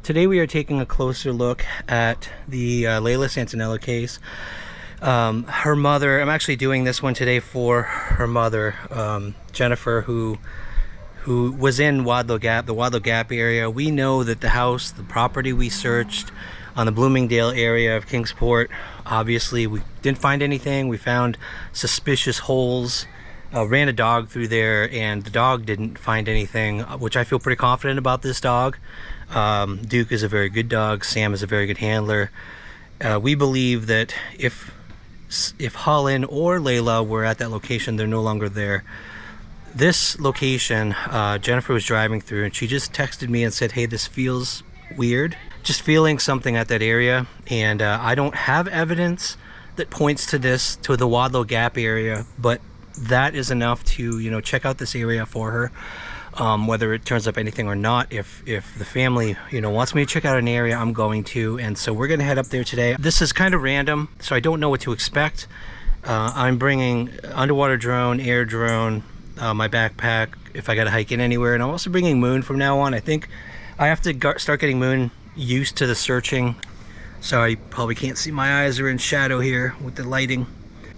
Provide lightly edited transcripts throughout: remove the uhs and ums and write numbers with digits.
Today we are taking a closer look at the Layla Santanello case. Her mother, I'm actually doing this one today for her mother, Jennifer, who was in Wadlow Gap, the Wadlow Gap area. We know that the house, the property we searched on the Bloomingdale area of Kingsport, obviously we didn't find anything. We found suspicious holes. Ran a dog through there and the dog didn't find anything, which I feel pretty confident about this dog. Duke is a very good dog. Sam is a very good handler. We believe that if Holland or Layla were at that location, they're no longer there. This location, Jennifer was driving through and she just texted me and said, hey, this feels weird. Just feeling something at that area. And I don't have evidence that points to this, to the Wadlow Gap area, but that is enough to, check out this area for her. Whether it turns up anything or not, if the family, wants me to check out an area, I'm going to. And so we're going to head up there today. This is kind of random, so I don't know what to expect. I'm bringing underwater drone, air drone, my backpack if I got to hike in anywhere. And I'm also bringing Moon from now on. I think I have to start getting Moon used to the searching. Sorry, you probably can't see, my eyes are in shadow here with the lighting.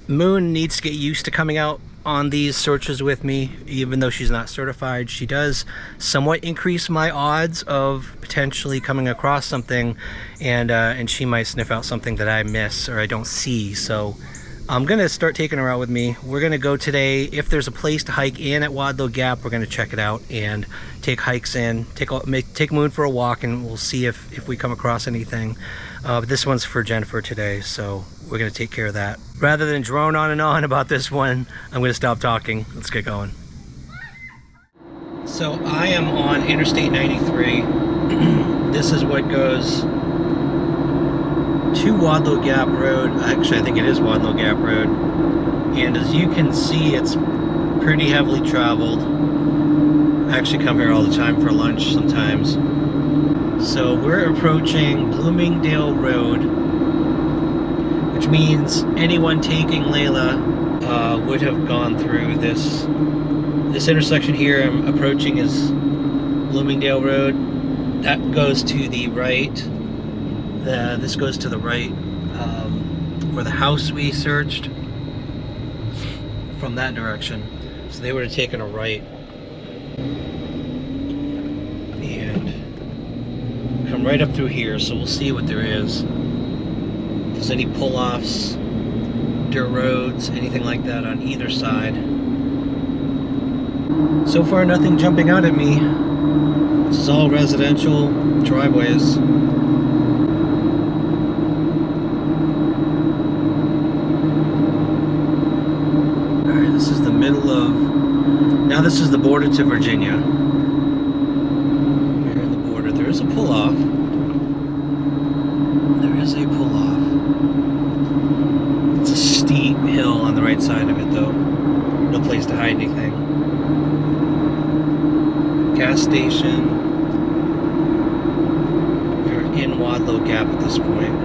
Moon needs to get used to coming out on these searches with me. Even though she's not certified, she does somewhat increase my odds of potentially coming across something, and she might sniff out something that I miss or I don't see. So I'm gonna start taking her out with me. We're gonna go today. If there's a place to hike in at Wadlow Gap, we're gonna check it out and take hikes in, take Moon for a walk, and we'll see if we come across anything. But this one's for Jennifer today, so we're gonna take care of that. Rather than drone on and on about this one, I'm gonna stop talking. Let's get going. So I am on Interstate 93. This is what goes to Wadlow Gap Road. Actually, I think it is Wadlow Gap Road. And as you can see, it's pretty heavily traveled. I actually come here all the time for lunch sometimes. So we're approaching Bloomingdale Road, which means anyone taking Layla would have gone through this intersection here. I'm approaching is Bloomingdale Road. That goes to the right. This goes to the right, where the house we searched, from that direction. So they would have taken a right and come right up through here. So we'll see what there is. If there's any pull-offs, dirt roads, anything like that on either side. So far, nothing jumping out at me. This is all residential driveways. Alright, this is the middle of... Now this is the border to Virginia. Here in the border, there is a pull-off. There is a pull-off. It's a steep hill on the right side of it, though. No place to hide anything. Gas station. We're in Wadlow Gap at this point.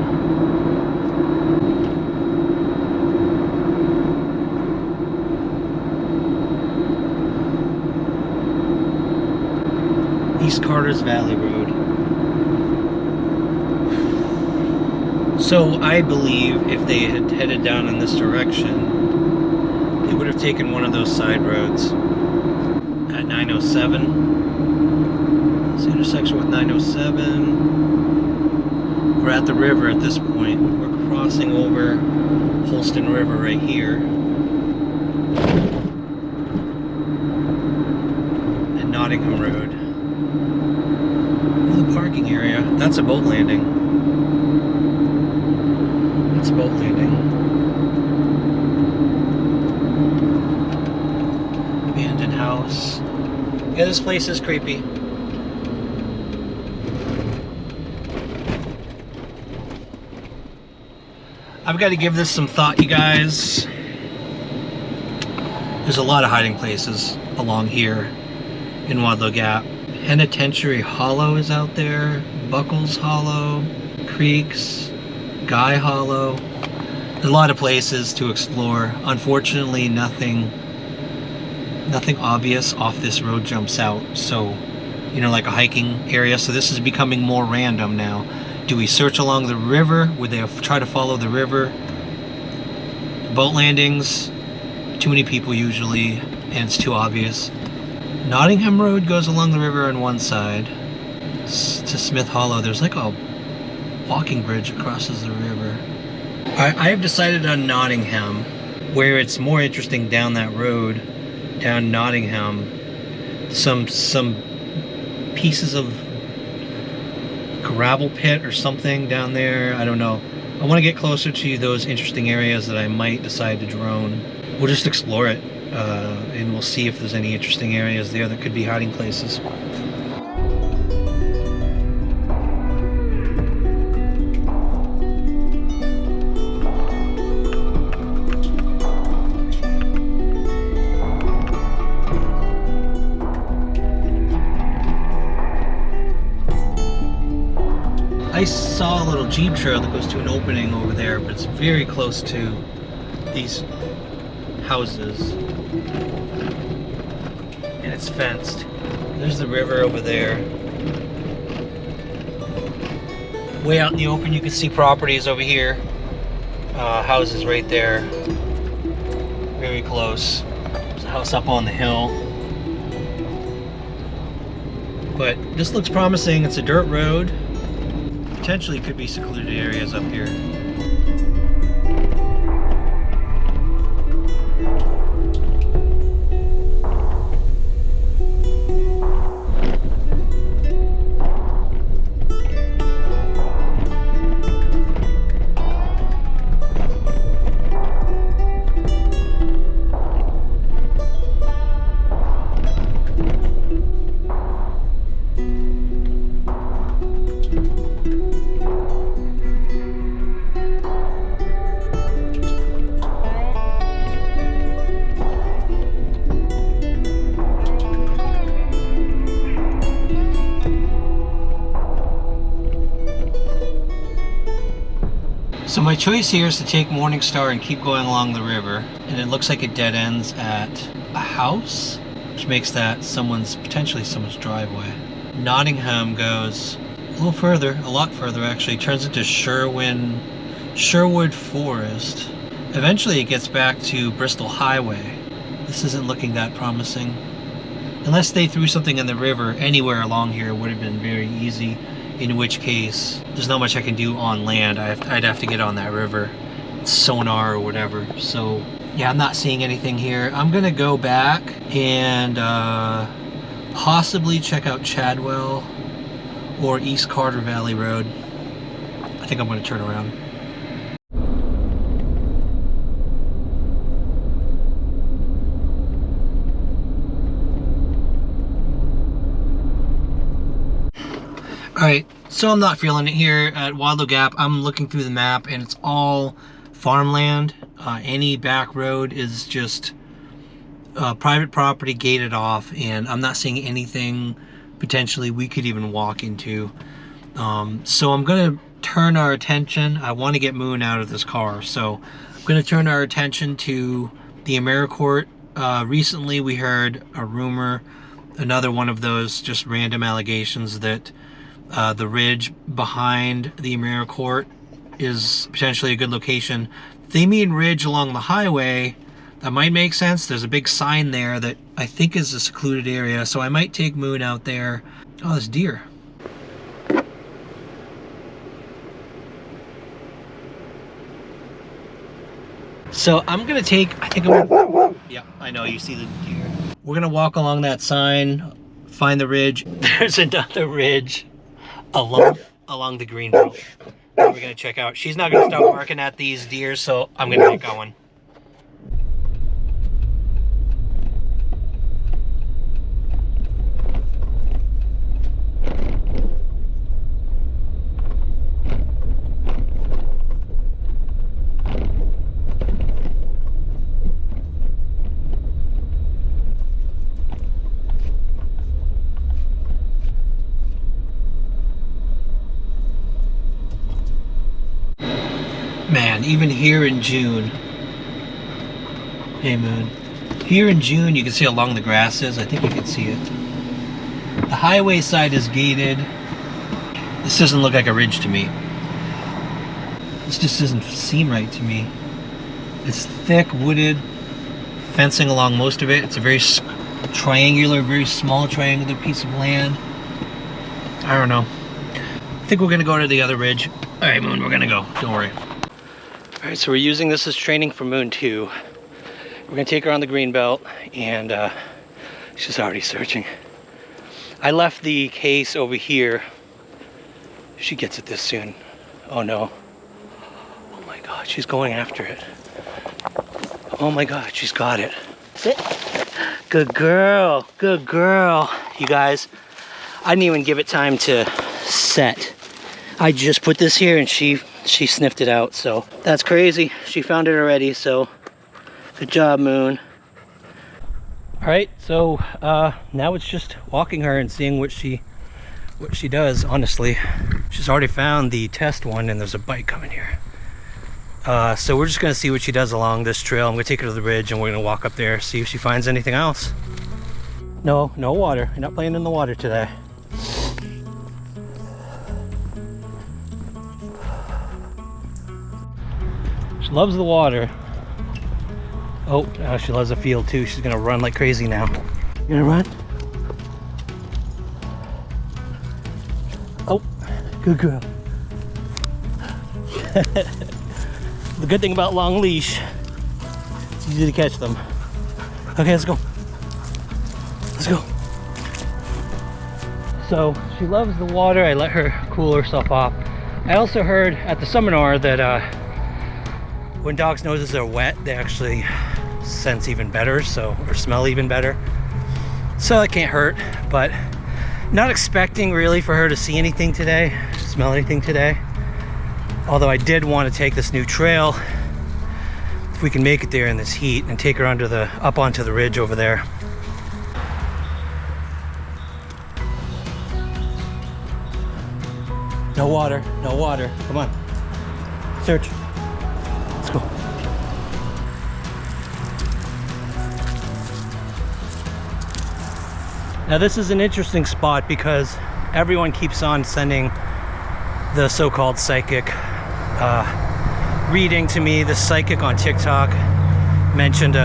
East Carter's Valley Road. So I believe if they had headed down in this direction, they would have taken one of those side roads at 907. This intersection with 907. We're at the river at this point. We're crossing over Holston River right here. And Nottingham Road. The parking area. That's a boat landing. That's a boat landing. Abandoned house. Yeah, this place is creepy. I've got to give this some thought, you guys. There's a lot of hiding places along here in Wadlow Gap. Penitentiary Hollow is out there, Buckles Hollow, Creeks, Guy Hollow. There's a lot of places to explore. Unfortunately, nothing obvious off this road jumps out. So you know, like a hiking area. So this is becoming more random now. Do we search along the river? Would they try to follow the river? Boat landings, too many people usually, and it's too obvious. Nottingham Road goes along the river on one side to Smith Hollow. There's like a walking bridge that crosses the river. I have decided on Nottingham, where it's more interesting down that road, down Nottingham. Some pieces of gravel pit or something down there. I don't know. I want to get closer to those interesting areas that I might decide to drone. We'll just explore it, and we'll see if there's any interesting areas there that could be hiding places. I saw a little Jeep trail that goes to an opening over there, but it's very close to these houses. And it's fenced. There's the river over there. Way out in the open you can see properties over here. Houses right there. Very close. There's a house up on the hill. But this looks promising. It's a dirt road. Potentially could be secluded areas up here. So my choice here is to take Morningstar and keep going along the river, and it looks like it dead ends at a house, which makes that potentially someone's driveway. Nottingham goes a little further, a lot further actually, turns into Sherwood Forest. Eventually it gets back to Bristol Highway. This isn't looking that promising. Unless they threw something in the river, anywhere along here would have been very easy. In which case, there's not much I can do on land. I'd have to get on that river, sonar or whatever. So yeah, I'm not seeing anything here. I'm gonna go back and possibly check out Chadwell or East Carter Valley Road. I think I'm gonna turn around. Alright, so I'm not feeling it here at Wadlow Gap. I'm looking through the map and it's all farmland. Any back road is just private property gated off, and I'm not seeing anything potentially we could even walk into. So I'm going to turn our attention. I want to get Moon out of this car, so I'm going to turn our attention to the Americourt. Recently we heard a rumor, another one of those just random allegations that the ridge behind the Americourt is potentially a good location. If they mean ridge along the highway, that might make sense. There's a big sign there that I think is a secluded area, so I might take Moon out there. Oh, there's deer. So I'm gonna take, yeah, I know, you see the deer. We're gonna walk along that sign, find the ridge. There's another ridge along the Greenbelt that we're gonna check out. She's not gonna stop barking at these deer, so I'm gonna get going. Man, even here in June, hey Moon, here in June you can see how long the grass is. I think you can see it. The highway side is gated. This doesn't look like a ridge to me. This just doesn't seem right to me. It's thick, wooded, fencing along most of it. It's a very triangular, very small triangular piece of land. I don't know. I think we're gonna go to the other ridge. All right, Moon, we're gonna go, don't worry. All right, so we're using this as training for Moon 2. We're gonna take her on the Greenbelt, and she's already searching. I left the case over here. She gets it this soon. Oh no. Oh my God, she's going after it. Oh my God, she's got it. Sit. Good girl, good girl. You guys, I didn't even give it time to set. I just put this here and she sniffed it out, so that's crazy. She found it already, so good job, Moon. All right, so now it's just walking her and seeing what she does. Honestly, she's already found the test one, and there's a bike coming here. So we're just gonna see what she does along this trail. I'm gonna take her to the ridge and we're gonna walk up there, see if she finds anything else. No water. You're not playing in the water today. She loves the water. Oh, now she loves the field too. She's gonna run like crazy now. You gonna run? Oh, good girl. The good thing about long leash, it's easy to catch them. Okay, let's go. Let's go. So she loves the water. I let her cool herself off. I also heard at the seminar that when dogs' noses are wet, they actually sense even better, or smell even better. So it can't hurt, but not expecting really for her to see anything today, smell anything today. Although I did want to take this new trail, if we can make it there in this heat, and take her up onto the ridge over there. No water, no water. Come on. Search. Let's go. Now this is an interesting spot because everyone keeps on sending the so-called psychic reading to me. The psychic on TikTok mentioned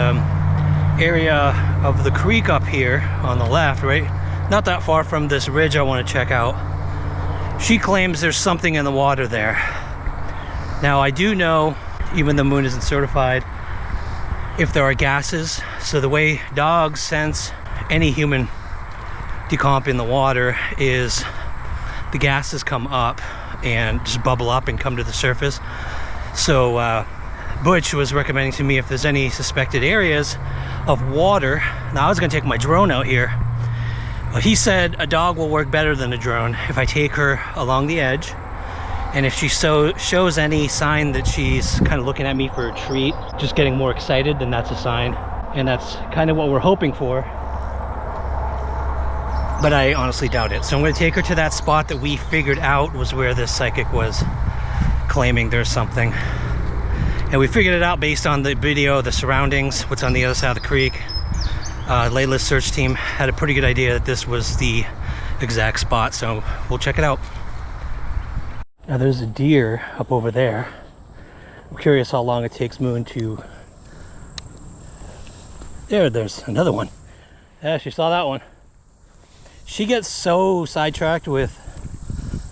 area of the creek up here on the left, right? Not that far from this ridge I want to check out. She claims there's something in the water there. Now I do know, even though Moon isn't certified, if there are gases. So the way dogs sense any human decomp in the water is the gases come up and just bubble up and come to the surface. So Butch was recommending to me if there's any suspected areas of water. Now I was gonna take my drone out here, but he said a dog will work better than a drone if I take her along the edge, and if she shows any sign that she's kind of looking at me for a treat, just getting more excited, then that's a sign, and that's kind of what we're hoping for. But I honestly doubt it. So I'm going to take her to that spot that we figured out was where this psychic was claiming there's something. And we figured it out based on the video, the surroundings, what's on the other side of the creek. Layla's search team had a pretty good idea that this was the exact spot, so we'll check it out. Now there's a deer up over there. I'm curious how long it takes Moon to... There's another one. Yeah, she saw that one. She gets so sidetracked with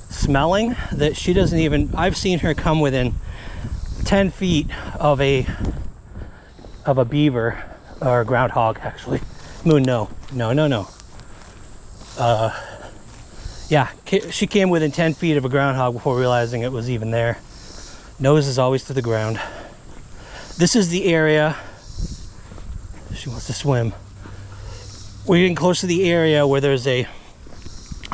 smelling that she doesn't even... I've seen her come within 10 feet of a beaver, or a groundhog actually. Moon, no. Yeah, she came within 10 feet of a groundhog before realizing it was even there. Nose is always to the ground. This is the area. She wants to swim. We're getting close to the area where there's a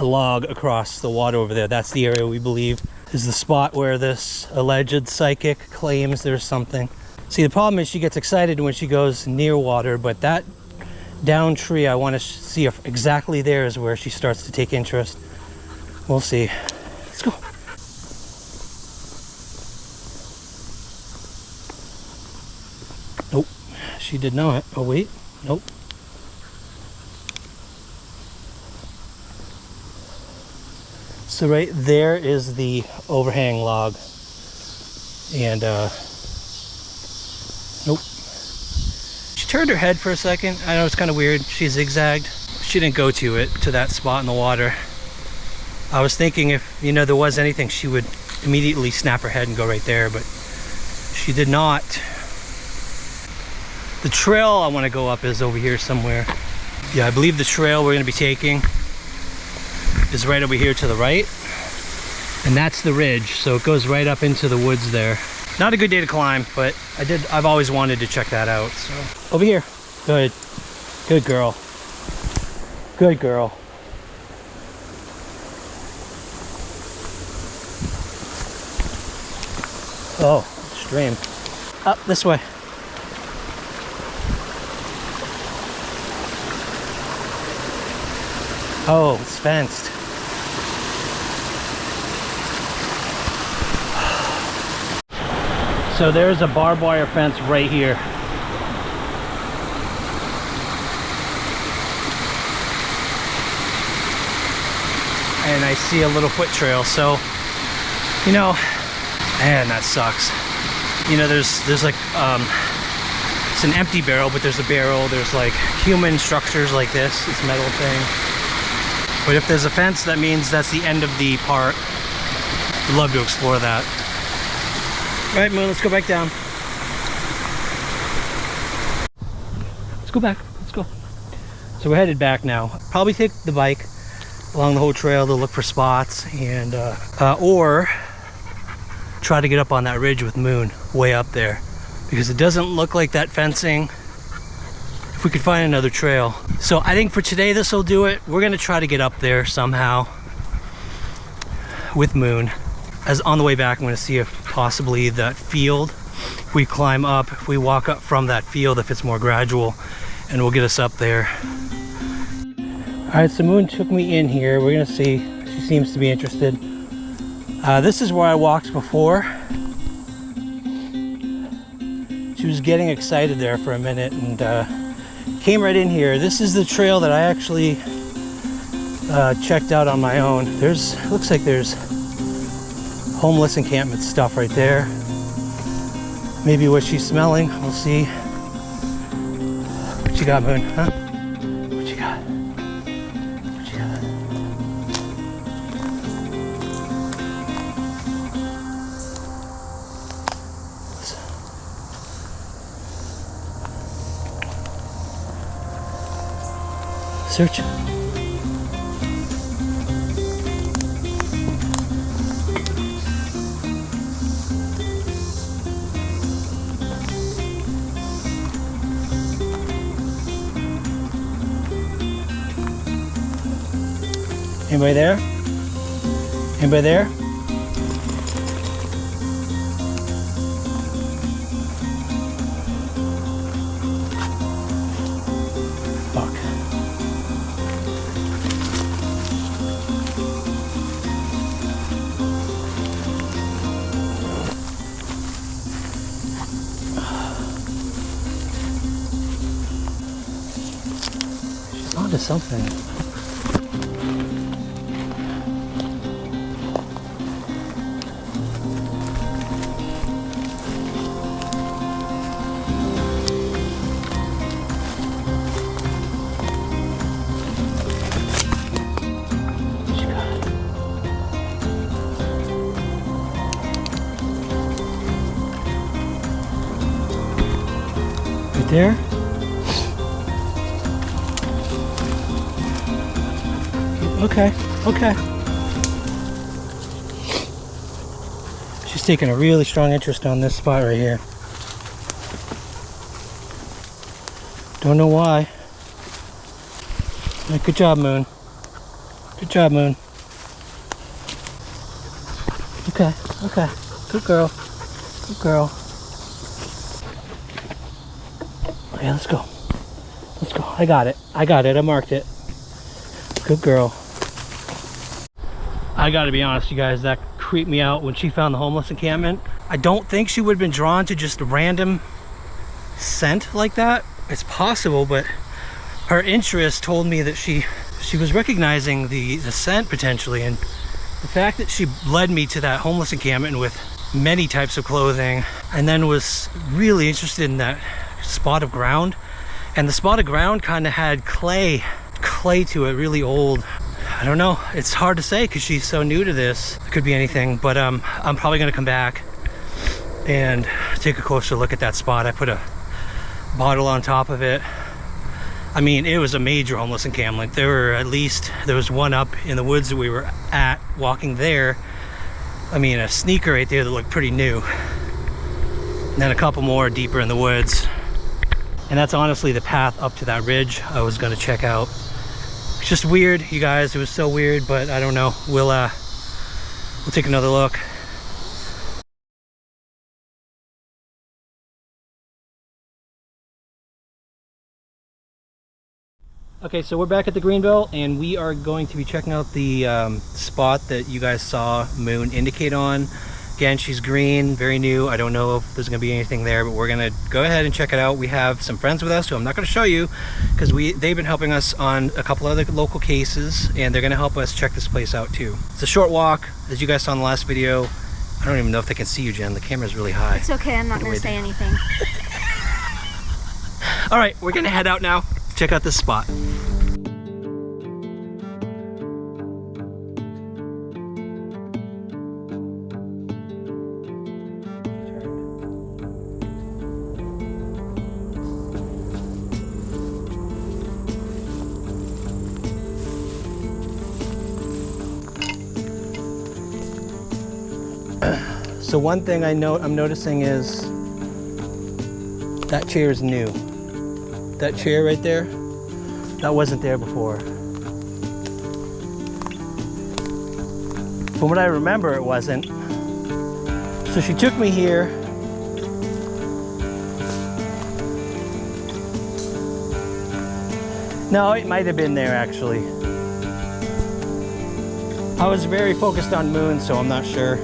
log across the water over there. That's the area we believe is the spot where this alleged psychic claims there's something. See, the problem is she gets excited when she goes near water, but that down tree, I want to see if exactly there is where she starts to take interest. We'll see. Let's go. Nope, she did not. Oh wait, nope. So right there is the overhang log. And nope. She turned her head for a second. I know it's kind of weird. She zigzagged. She didn't go to that spot in the water. I was thinking if, you know, there was anything, she would immediately snap her head and go right there, but she did not. The trail I want to go up is over here somewhere. Yeah, I believe the trail we're going to be taking is right over here to the right. And that's the ridge, so it goes right up into the woods there. Not a good day to climb, but I've always wanted to check that out. So over here. Good. Good girl. Good girl. Oh, stream. Up this way. Oh, it's fenced. So there's a barbed wire fence right here. And I see a little foot trail. So, you know, man, that sucks. You know, there's like, it's an empty barrel, but there's a barrel. There's like human structures like this metal thing. But if there's a fence, that means that's the end of the park. I'd love to explore that. All right, Moon, let's go back down. Let's go back, let's go. So we're headed back now. Probably take the bike along the whole trail to look for spots, and or try to get up on that ridge with Moon way up there, because it doesn't look like that fencing. If we could find another trail. So I think for today this will do it. We're gonna try to get up there somehow with Moon. As on the way back, I'm gonna see if possibly that field, if we climb up, if we walk up from that field, if it's more gradual, and we'll get us up there. All right, so Moon took me in here. We're gonna see, she seems to be interested. This is where I walked before. She was getting excited there for a minute and came right in here. This is the trail that I actually checked out on my own. Looks like there's homeless encampment stuff right there. Maybe what she's smelling, we'll see. What you got, Moon, huh? What you got? What you got? Search. Anybody there? Anybody there? Fuck. She's onto something. There. Okay, okay. She's taking a really strong interest on this spot right here. Don't know why. Right, good job, Moon. Good job, Moon. Okay, okay. Good girl. Good girl. Okay, let's go. Let's go. I got it. I got it. I marked it. Good girl. I gotta be honest, you guys, that creeped me out when she found the homeless encampment. I don't think she would have been drawn to just a random scent like that. It's possible, but her interest told me that she was recognizing the scent potentially, and The fact that she led me to that homeless encampment with many types of clothing and then was really interested in that spot of ground, and the spot of ground kind of had clay to it, really old. I don't know, it's hard to say because she's so new to this. It could be anything, but I'm probably gonna come back and take a closer look at that spot. I put a bottle on top of it. I mean, it was a major homeless encampment. There was one up in the woods that we were at, walking there. I mean, a sneaker right there that looked pretty new. And then a couple more deeper in the woods. And that's honestly the path up to that ridge I was gonna check out. It's just weird, you guys. It was so weird, but I don't know. We'll take another look. Okay, so we're back at the Greenbelt, and we are going to be checking out the spot that you guys saw Moon indicate on. Again, she's green, very new. I don't know if there's gonna be anything there, but we're gonna go ahead and check it out. We have some friends with us who I'm not gonna show you because they've been helping us on a couple other local cases, and they're gonna help us check this place out too. It's a short walk, as you guys saw in the last video. I don't even know if they can see you, Jen. The camera's really high. It's okay, I'm not gonna say anything. All right, we're gonna head out now. Check out this spot. So one thing I'm noticing is that chair is new. That chair right there, that wasn't there before. From what I remember, it wasn't. So she took me here. No, it might have been there actually. I was very focused on Moon, so I'm not sure.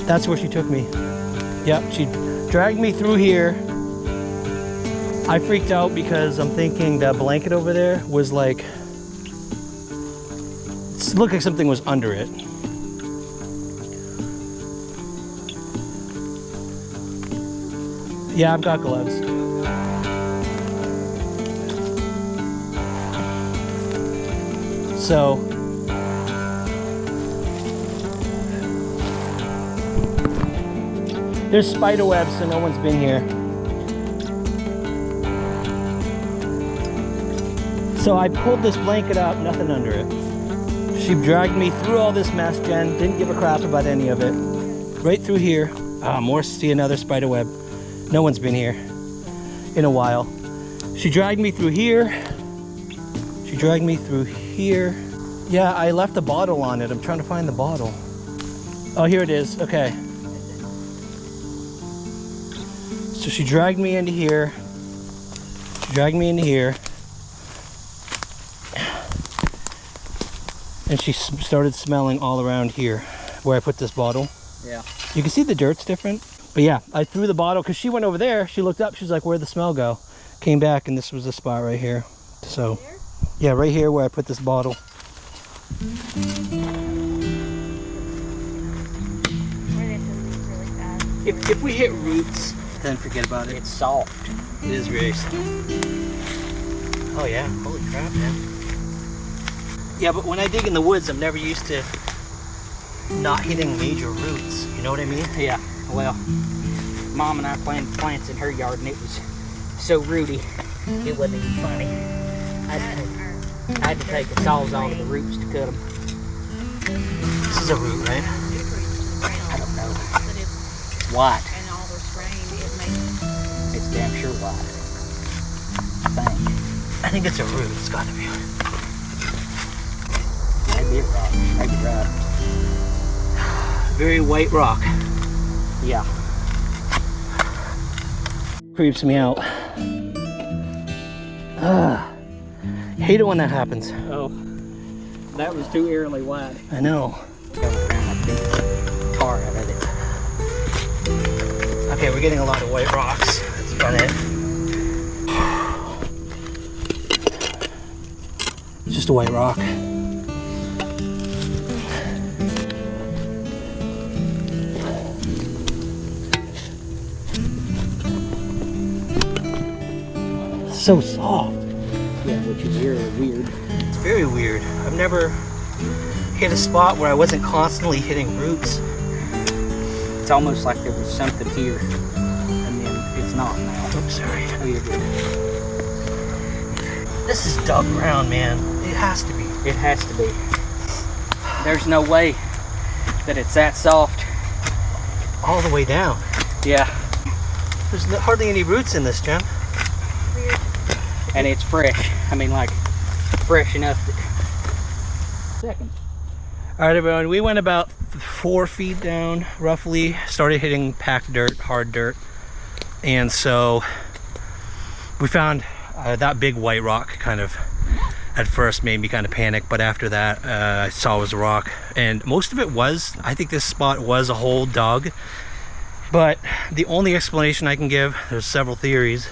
That's where she took me. Yep, she dragged me through here. I freaked out because I'm thinking that blanket over there was like, it looked like something was under it. Yeah, I've got gloves. So, there's spider webs, so no one's been here. So I pulled this blanket up, nothing under it. She dragged me through all this mess, Jen. Didn't give a crap about any of it. Right through here. See another spider web. No one's been here in a while. She dragged me through here. She dragged me through here. Yeah, I left a bottle on it. I'm trying to find the bottle. Oh, here it is. Okay. So she dragged me into here. She dragged me into here. And she started smelling all around here where I put this bottle. Yeah. You can see the dirt's different. But yeah, I threw the bottle because she went over there. She looked up. She's like, where'd the smell go? Came back and this was the spot right here. So, yeah, right here where I put this bottle. If we hit roots, then forget about it. It's soft. It is very soft. Oh yeah, holy crap, man. Yeah, but when I dig in the woods, I'm never used to not hitting major roots. You know what I mean? Yeah, well, Mom and I planted plants in her yard and it was so rooty, it wasn't even funny. I had to take the saws off the roots to cut them. This is a root, right? I don't know. It's white. And all this rain, It's damn sure white. I think it's a root. It's got to be. Maybe it's rock. Maybe right. Very white rock. Yeah. Creeps me out. Hate it when that happens. Oh, that was too eerily white. I know. Tar out of it. Okay, we're getting a lot of white rocks. That's about it. It's just a white rock. So soft. Yeah, which is very weird. It's very weird. I've never hit a spot where I wasn't constantly hitting roots. It's almost like there was something here, and then it's not now. Oops, sorry. Oh, you're good. This is dug ground, man. It has to be. It has to be. There's no way that it's that soft. All the way down. Yeah, There's hardly any roots in this, Jen. Weird. and it's fresh. I mean, like, fresh enough that... Second. All right, everyone, we went about 4 feet down, roughly, started hitting packed dirt, hard dirt, and so we found that big white rock. Kind of at first made me kind of panic, but after that I saw it was a rock, and most of it was, I think this spot was a hole dug, but the only explanation I can give, there's several theories.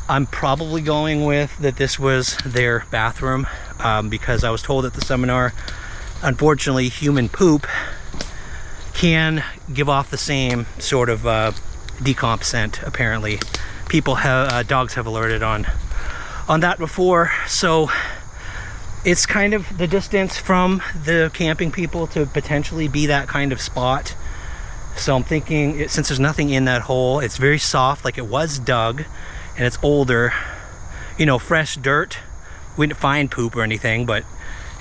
I'm probably going with that this was their bathroom, because I was told at the seminar, unfortunately, human poop can give off the same sort of decomp scent. Apparently, people have dogs have alerted on that before. So it's kind of the distance from the camping people to potentially be that kind of spot. So I'm thinking, since there's nothing in that hole, it's very soft, like it was dug, and it's older, you know, fresh dirt. We didn't find poop or anything, but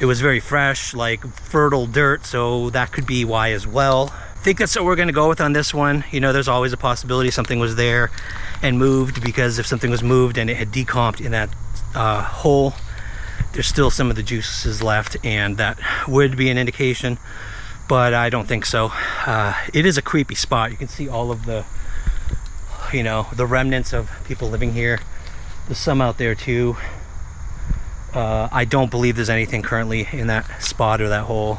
it was very fresh, like fertile dirt, so that could be why as well. I think that's what we're gonna go with on this one. You know, there's always a possibility something was there and moved, because if something was moved and it had decomped in that hole, there's still some of the juices left, and that would be an indication, but I don't think so. It is a creepy spot. You can see all of the, you know, the remnants of people living here. There's some out there too. I don't believe there's anything currently in that spot or that whole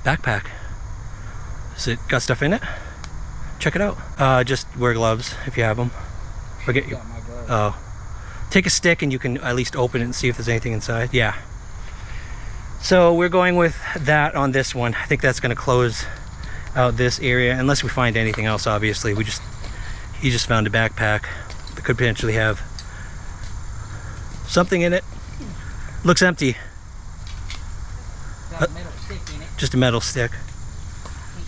backpack. Has it got stuff in it? Check it out. Just wear gloves if you have them. Or get you. Oh, take a stick and you can at least open it and see if there's anything inside. Yeah. So we're going with that on this one. I think that's going to close out this area, unless we find anything else. Obviously, he just found a backpack that could potentially have something in it. Looks empty. Got a metal stick in it. Just a metal stick.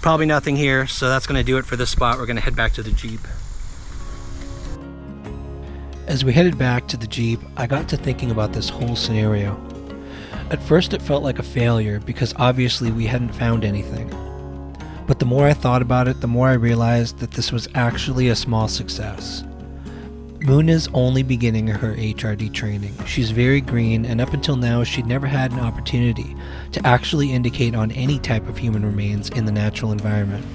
Probably nothing here, so that's going to do it for this spot. We're going to head back to the Jeep. As we headed back to the Jeep, I got to thinking about this whole scenario. At first it felt like a failure, because obviously we hadn't found anything. But the more I thought about it, the more I realized that this was actually a small success. Moon is only beginning her HRD training. She's very green, and up until now she'd never had an opportunity to actually indicate on any type of human remains in the natural environment.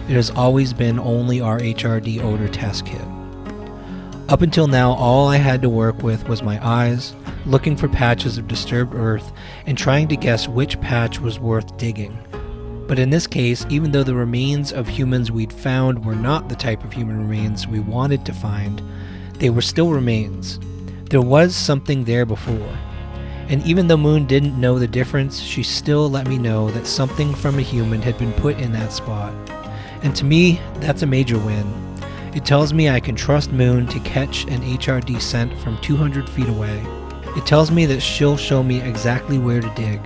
It has always been only our HRD odor test kit. Up until now, all I had to work with was my eyes, looking for patches of disturbed earth and trying to guess which patch was worth digging. But in this case, even though the remains of humans we'd found were not the type of human remains we wanted to find, they were still remains. There was something there before. And even though Moon didn't know the difference, she still let me know that something from a human had been put in that spot. And to me, that's a major win. It tells me I can trust Moon to catch an HRD scent from 200 feet away. It tells me that she'll show me exactly where to dig.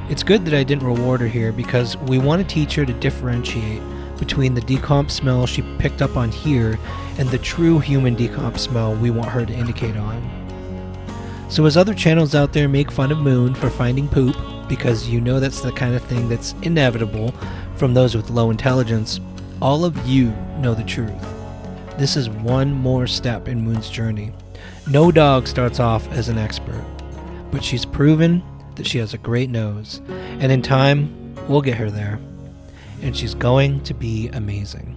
It's good that I didn't reward her here, because we want to teach her to differentiate between the decomp smell she picked up on here and the true human decomp smell we want her to indicate on. So as other channels out there make fun of Moon for finding poop, because you know that's the kind of thing that's inevitable from those with low intelligence, all of you know the truth. This is one more step in Moon's journey. No dog starts off as an expert, but she's proven that she has a great nose, and in time, we'll get her there, and she's going to be amazing.